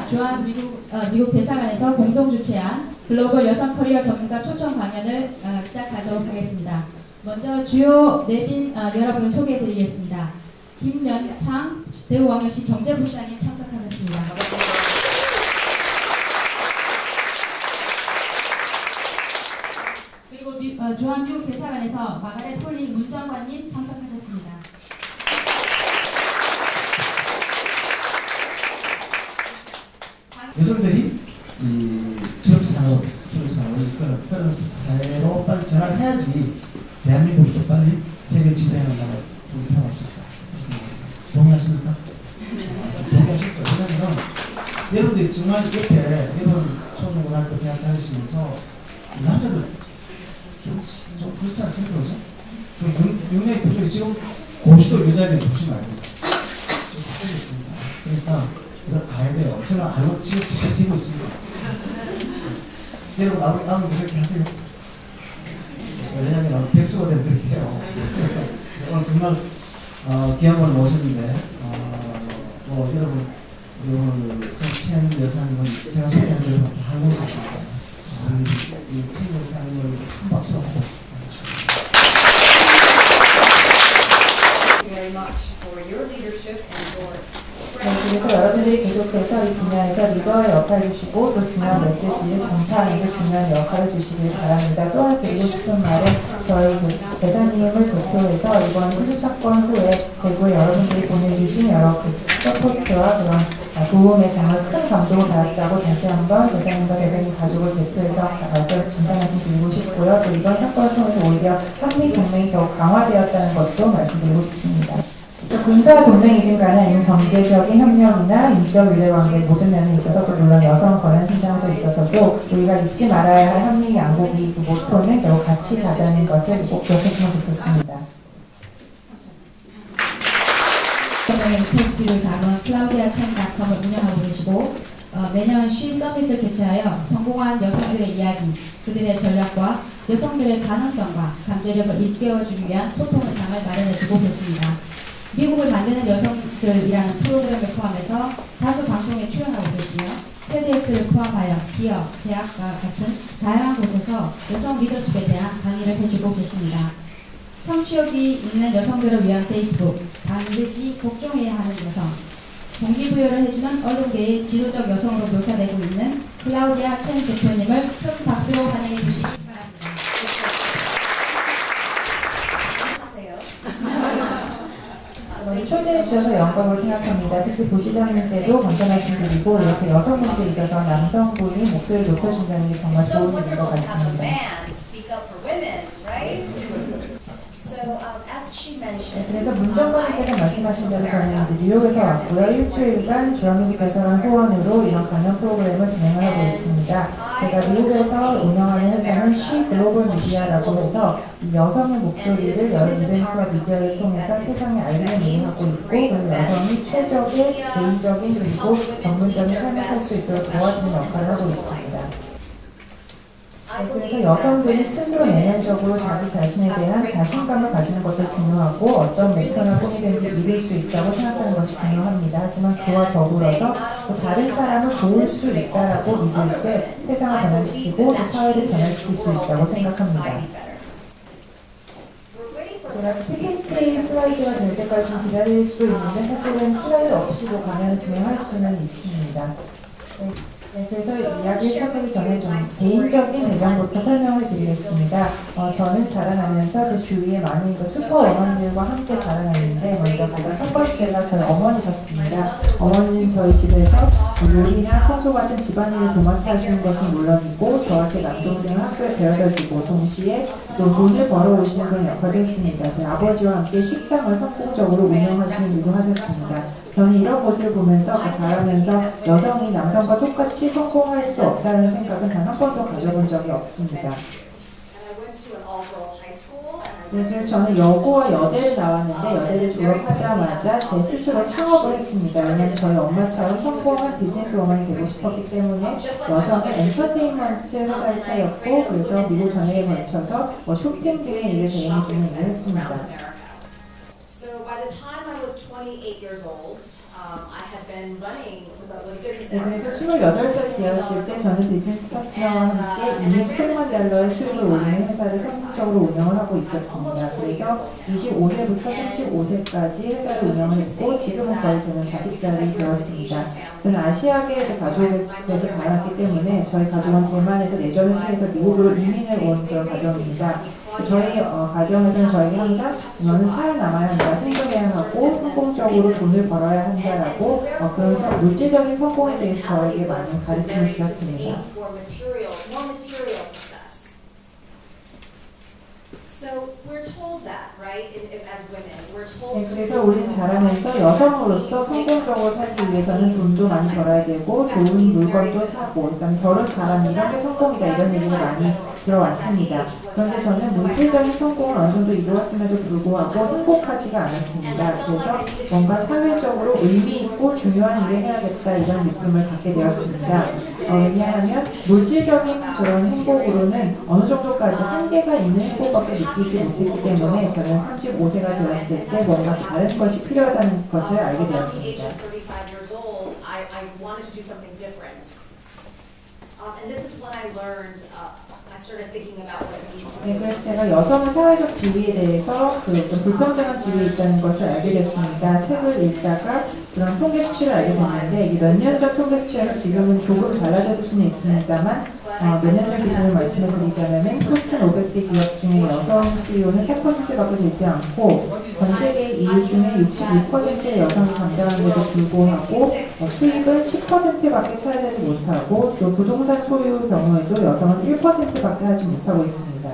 조한 미국 대사관에서 공동 주최한 글로벌 여성 커리어 전문가 초청 강연을 시작하도록 하겠습니다. 먼저 주요 내빈 여러분을 소개해드리겠습니다. 김연창 대우광역시 경제부시장님 참석하셨습니다. 그리고 조한 미국 대사관에서 마가렛 홀리 문정관님 참석하셨습니다. 여성들이 이 지역산업, 기업산업을 이끄는 그런 사회로 빨리 전환을 해야지 대한민국이 또 빨리 세계를 지배해나가는 우리 필요가 없습니다. 동의하십니까? 동의하실 거예요. 왜냐하면 여러분들이 정말 옆에 이런 초중고등학교 대학 다니시면서 남자들 좀 그렇지 않습니까? 그죠? 좀 능력이 부족해. 지금 고시도 여자애들이 보시면 알겠죠? 좀 바뀌고 있습니다. 그러니까 이걸 알아야 돼요. 저는 알고 지금 잘 지고 있습니다. 여러분 아무도 그렇게 하세요. 왜냐하면 백수가 되면 그렇게 해요. 오늘 정말 귀한 분을 모셨는데 뭐 여러분 오늘 chen 여사님은 제가 소개한 대로 다 알고 있습니다. 이 chen 여사님을 위해서 큰 박수 한번 그래서 여러분들이 계속해서 이 분야에서 리더의 역할을 주시고 또 중요한 메시지를 전파하는 데 중요한 역할을 주시길 바랍니다. 또한 드리고 싶은 말은 저희 대사님을 대표해서 이번 희생 사건 후에 대구에 여러분들이 보내주신 여러 서포트와 그런 도움에 정말 큰 감동을 받았다고 다시 한번 대사님과 대사님 가족을 대표해서 진상 말씀 드리고 싶고요. 또 이번 사건을 통해서 오히려 한미 동맹이 더욱 강화되었다는 것도 말씀드리고 싶습니다. 군사 동맹이든 간에 아니면 경제적인 협력이나 인적 유대관계 모든 면에 있어서 또 물론 여성 권한 신장에 있어서도 우리가 잊지 말아야 할 한미 양국이 그 모토는 결국 같이 가자는 것을 꼭 기억했으면 좋겠습니다. 인터뷰를 담은 클라우디아첸닷컴을 운영하고 계시고 매년 쉬 서밋을 개최하여 성공한 여성들의 이야기, 그들의 전략과 여성들의 가능성과 잠재력을 일깨워주기 위한 소통의 장을 마련해주고 계십니다. 미국을 만드는 여성들이라는 프로그램을 포함해서 다수 방송에 출연하고 계시며 TEDx를 포함하여 기업, 대학과 같은 다양한 곳에서 여성 리더십에 대한 강의를 해주고 계십니다. 성취욕이 있는 여성들을 위한 페이스북, 반드시 복종해야 하는 여성, 동기부여를 해주는 언론계의 지도적 여성으로 묘사되고 있는 클라우디아 첸 대표님을 큰 박수로 환영해 주시기 바랍니다. 초대해 주셔서 영광을 생각합니다. 특히 도시장님께도 감사 말씀드리고 이렇게 여성 문제에 있어서 남성분이 목소리를 높여준다는 게 정말 좋은 일인 것 같습니다. 그래서 문정관님께서 말씀하신 대로 저는 이제 뉴욕에서 왔고요. 일주일간 조한미국 대사관 후원으로 이런 강연 프로그램을 진행을 하고 있습니다. 제가 미국에서 운영하는 회사는 She Global Media라고 해서 이 여성의 목소리를 여러 이벤트와 미디어를 통해서 세상에 알리는 일을 하고 있고 그리고 여성이 최적의 개인적인 그리고 전문적인 삶을 살 수 있도록 도와주는 역할을 하고 있습니다. 그래서 여성들이 스스로 내면적으로 자기 자신에 대한 자신감을 가지는 것도 중요하고 어떤 목표나 꿈이든지 이룰 수 있다고 생각하는 것이 중요합니다. 하지만 그와 더불어서 또 다른 사람을 도울 수 있다라고 믿을 때 세상을 변화시키고 또 사회를 변화시킬 수 있다고 생각합니다. 제가 PPT 슬라이드가 될 때까지 좀 기다릴 수도 있는데 사실은 슬라이드 없이도 강연을 진행할 수는 있습니다. 네, 그래서 이야기 시작하기 전에 좀 개인적인 배경부터 설명을 드리겠습니다. 저는 자라나면서 제 주위에 많은 슈퍼어머니들과 함께 자라났는데 먼저 가장 첫 번째가 저희 어머니셨습니다. 어머니는 저희 집에서 요리나 청소 같은 집안일을 도맡아 하시는 것은 물론이고 저와 제 남동생을 학교에 데려다주고 동시에 또 돈을 벌어오시는 그런 역할을 했습니다. 저희 아버지와 함께 식당을 성공적으로 운영하시는 일도 하셨습니다. 저는 이런 모습을 보면서 자라면서 여성이 남성과 똑같이 성공할 수 없다는 생각은 단 한 번도 가져본 적이 없습니다. 네, 그래서 저는 여고와 여대를 나왔는데 여대를 졸업하자마자 제 스스로 창업을 했습니다. 왜냐하면 저희 엄마처럼 성공한 비즈니스워먼이 되고 싶었기 때문에 여성의 엔터테인먼트 회사를 차렸고 그래서 미국 전역에 걸쳐서 쇼핑 등의 일을 대행해주는 일을 했습니다. So by the time I was 28 years old, I had been running with a business 네, 그래서 28살이 되었을 때 저는 비즈니스 파트너와 함께 이미 수백만 달러의 수익을 올리는 회사를 성공적으로 운영을 하고 있었습니다. 그래서 25세부터 35세까지 회사를 운영을 했고 지금은 거의 저는 40살이 되었습니다. 저는 아시아계 가족에서 자랐기 때문에 저희 가족은 대만에서 내전을 피해서 미국으로 이민을 온 그런 가정입니다. 저희 가정에서는 저에게 항상 너는 살아남아야 한다, 생존해야 하고 성공적으로 돈을 벌어야 한다라고 그런 물질적인 성공에 대해서 저에게 많은 가르침을 주셨습니다. So we're told that, right? As women, we're told. 네, 그래서 우리는 자라면서 여성으로서 성공적으로 살기 위해서는 돈도 많이 벌어야 되고 좋은 물건도 사고 그다음에 결혼 잘하면 이런 게 성공이다 이런 얘기를 많이 들어왔습니다. 그런데 저는 물질적인 성공을 어느 정도 이루었음에도 불구하고 행복하지가 않았습니다. 그래서 뭔가 사회적으로 의미 있고 중요한 일을 해야겠다 이런 느낌을 갖게 되었습니다. 왜냐하면 물질적인 그런 행복으로는 어느 정도까지 한계가 있는 행복밖에 느끼지 못했기 때문에 저는 35세가 되었을 때 뭔가 다른 것이 필요하다는 것을 알게 되었습니다. And this is when I learned, I started thinking about what it means to be. 네, 그래서 제가 여성의 사회적 지위에 대해서 불평등한 지위에 있다는 것을 알게 됐습니다. 책을 읽다가 그런 통계 수치를 알게 됐는데 이제 몇 년 전 통계 수치에서 지금은 조금 달라졌을 수는 있습니다만 몇 년 전 기준을 말씀을 드리자면 포스트 500대 기업 중에 여성 CEO는 4%밖에 되지 않고 전 세계 EU 중에 62%의 여성이 감당하는데도 불구하고 수입은 10%밖에 차지하지 못하고 또 부동산 소유 경우에도 여성은 1%밖에 하지 못하고 있습니다.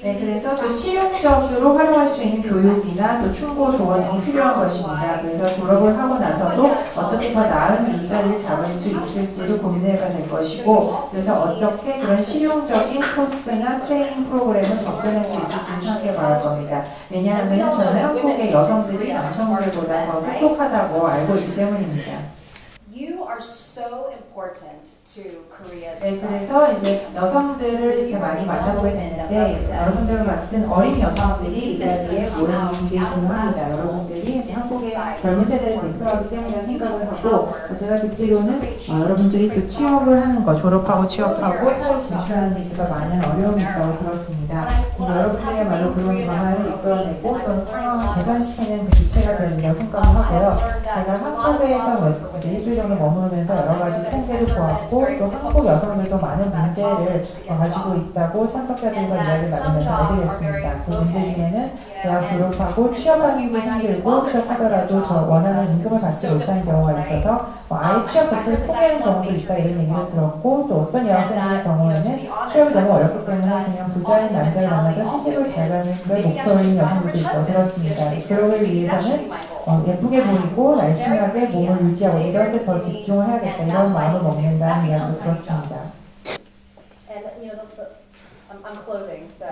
네, 그래서 또 실용적으로 활용할 수 있는 교육이나 또 충고 조언 등이 필요한 것입니다. 그래서 졸업을 하고 나서도 어떻게 더 나은 일자리를 잡을 수 있을지도 고민해봐야 될 것이고 그래서 어떻게 그런 실용적인 코스나 트레이닝 프로그램을 접근할 수 있을지 생각해 봐야 할 겁니다. 왜냐하면 저는 한국의 여성들이 남성들보다 더 똑똑하다고 알고 있기 때문입니다. You are so important to Korea's 네, 그래서 이제 여성들을 이렇게 많이 만나보게 됐는데 여러분들 같은 어린 여성들이 이 자리에 모이는 게 굉장히 중요합니다. 여러분들이 한국의 젊은 세대를 대표하기 때문에 생각을 하고 제가 듣기로는 여러분들이 또 취업을 하는 거, 졸업하고 취업하고 사회 진출하는 데 있어서 많은 어려움이 있다고 들었습니다. 여러분들이야말로 그런 변화를 이끌어내고 또 상황을 개선시키는 그 주체가 된다고 생각을 하고요. 제가 한국에서 이제 일주일 정도 머무르면서 여러 가지 통계를 보았고 또 한국 여성들도 많은 문제를 가지고 있다고 참석자들과 이야기를 나누면서 알게 됐습니다. 그 문제 중에는 대학 졸업하고 취업하는 게 힘들고 취업하더라도 저 원하는 임금을 받지 못하는 경우가 있어서 아예 취업 자체를 포기하는 경우도 있다 이런 얘기를 들었고 또 어떤 여학생들의 경우에는 취업이 너무 어렵기 때문에 그냥 부자인 남자를 만나서 시집을 잘 가는 걸 목표인 여성들도 있다고 들었습니다. 그러기 위해서는 예쁘게 보이고 날씬하게 몸을 유지하고 이런 데 더 집중을 해야겠다 이런 마음을 먹는다는 이야기를 들었습니다. And you know, I'm closing, so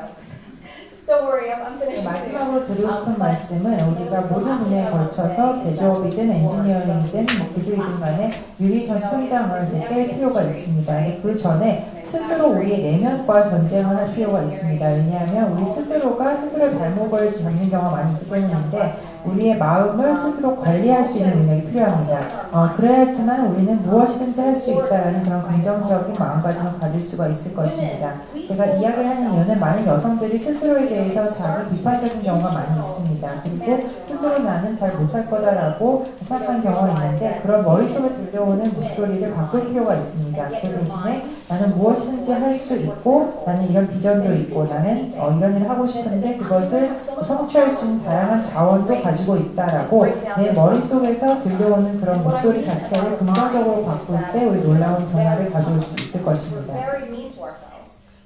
don't worry, I'm finishing. 마지막으로 드리고 싶은 말씀은 우리가 모든 분야에 걸쳐서 제조업이든 엔지니어링이든 기술이든 간에 유리 전천장을 이제 뺄 필요가 있습니다. 그 전에 스스로 우리의 내면과 전쟁을 할 필요가 있습니다. 왜냐하면 우리 스스로가 스스로의 발목을 잡는 경우가 많이 있기 때문인데 우리의 마음을 스스로 관리할 수 있는 능력이 필요합니다. 그래야지만 우리는 무엇이든지 할 수 있다는 그런 긍정적인 마음가짐을 가질 수가 있을 것입니다. 제가 이야기를 하는 이유는 많은 여성들이 스스로에 대해서 자기 비판적인 경우가 많이 있습니다. 그리고 스스로 나는 잘 못할 거다라고 생각하는 경우가 있는데 그런 머릿속에 들려오는 목소리를 바꿀 필요가 있습니다. 그 대신에 나는 무엇이든지 할 수 있고 나는 이런 비전도 있고 나는 이런 일을 하고 싶은데 그것을 성취할 수 있는 다양한 자원도 가지고 있다라고 내 머릿속에서 들려오는 그런 목소리 자체를 긍정적으로 바꿀 때 우리 놀라운 변화를 가져올 수 있을 것입니다.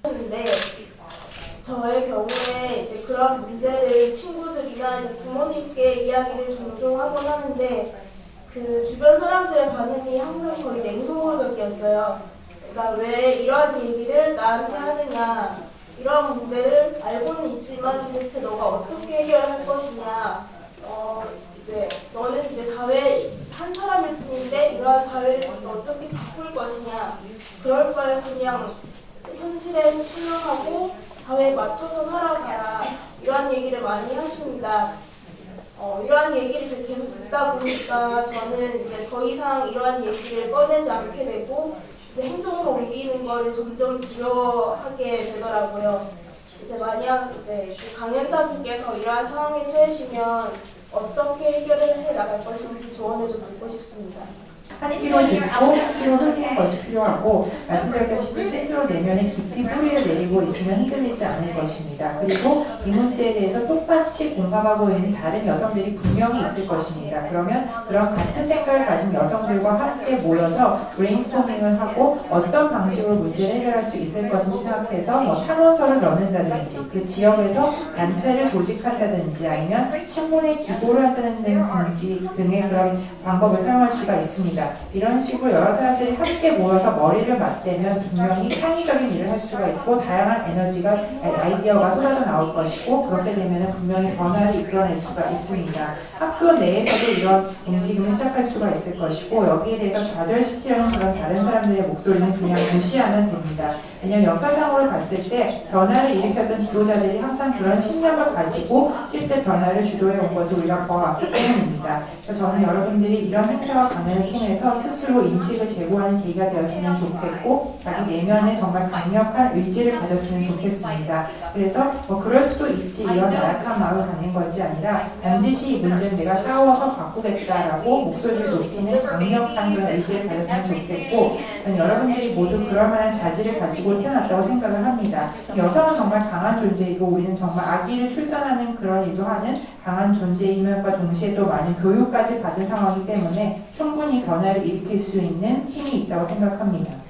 근데 저의 경우에 이제 그런 문제를 친구들이나 이제 부모님께 이야기를 종종 하곤 하는데 그 주변 사람들의 반응이 항상 거의 냉소적이었어요. 그러니까 왜 이러한 얘기를 나한테 하느냐, 이러한 문제를 알고는 있지만 도대체 너가 어떻게 해결할 것이냐, 이제 너는 이제 사회의 한 사람일 뿐인데 이러한 사회를 어떻게 바꿀 것이냐, 그럴 바에 그냥 현실에 순응하고 사회에 맞춰서 살아가라, 이러한 얘기를 많이 하십니다. 이러한 얘기를 이제 계속 듣다 보니까 저는 이제 더 이상 이러한 얘기를 꺼내지 않게 되고 이제 행동으로 옮기는 거를 점점 두려워하게 되더라고요. 이제 만약 이제 그 강연자분께서 이러한 상황에 처해시면 어떻게 해결을 해 나갈 것인지 조언을 좀 듣고 싶습니다. 한 끼로 듣고 한 끼로 흘리는 것이 필요하고 말씀드렸다시피 스스로 내면에 깊이 뿌리를 내리고 있으면 흔들리지 않을 것입니다. 그리고 이 문제에 대해서 똑같이 공감하고 있는 다른 여성들이 분명히 있을 것입니다. 그러면 그런 같은 생각을 가진 여성들과 함께 모여서 브레인스토밍을 하고 어떤 방식으로 문제를 해결할 수 있을 것인지 생각해서 탐험서를 넣는다든지 그 지역에서 단체를 조직한다든지 아니면 신문에 기고를 한다든지 등의 그런 방법을 사용할 수가 있습니다. 이런 식으로 여러 사람들이 함께 모여서 머리를 맞대면 분명히 창의적인 일을 할 수가 있고 다양한 에너지가 아이디어가 쏟아져 나올 것이고 그렇게 되면 분명히 변화를 이끌어낼 수가 있습니다. 학교 내에서도 이런 움직임을 시작할 수가 있을 것이고 여기에 대해서 좌절시키려는 그런 다른 사람들의 목소리는 그냥 무시하면 됩니다. 왜냐하면 역사상으로 봤을 때 변화를 일으켰던 지도자들이 항상 그런 신념을 가지고 실제 변화를 주도해 온 것을 우리가 보아왔기 때문입니다. 그래서 저는 여러분들이 이런 행사와 강연을 통해서 스스로 인식을 제고하는 계기가 되었으면 좋겠고 자기 내면에 정말 강력한 의지를 가졌으면 좋겠습니다. 그래서 그럴 수도 있지 이런 나약한 마음을 가진 것이 아니라 반드시 이 문제는 내가 싸워서 바꾸겠다라고 목소리를 높이는 강력한 그런 의지를 가졌으면 좋겠고 여러분들이 모두 그럴 만한 자질을 가지고 태어났다고 생각을 합니다. 여성은 정말 강한 존재이고 우리는 정말 아기를 출산하는 그런 일도 하는 강한 존재임과 동시에 또 많은 교육까지 받은 상황이기 때문에 충분히 변화를 일으킬 수 있는 힘이 있다고 생각합니다.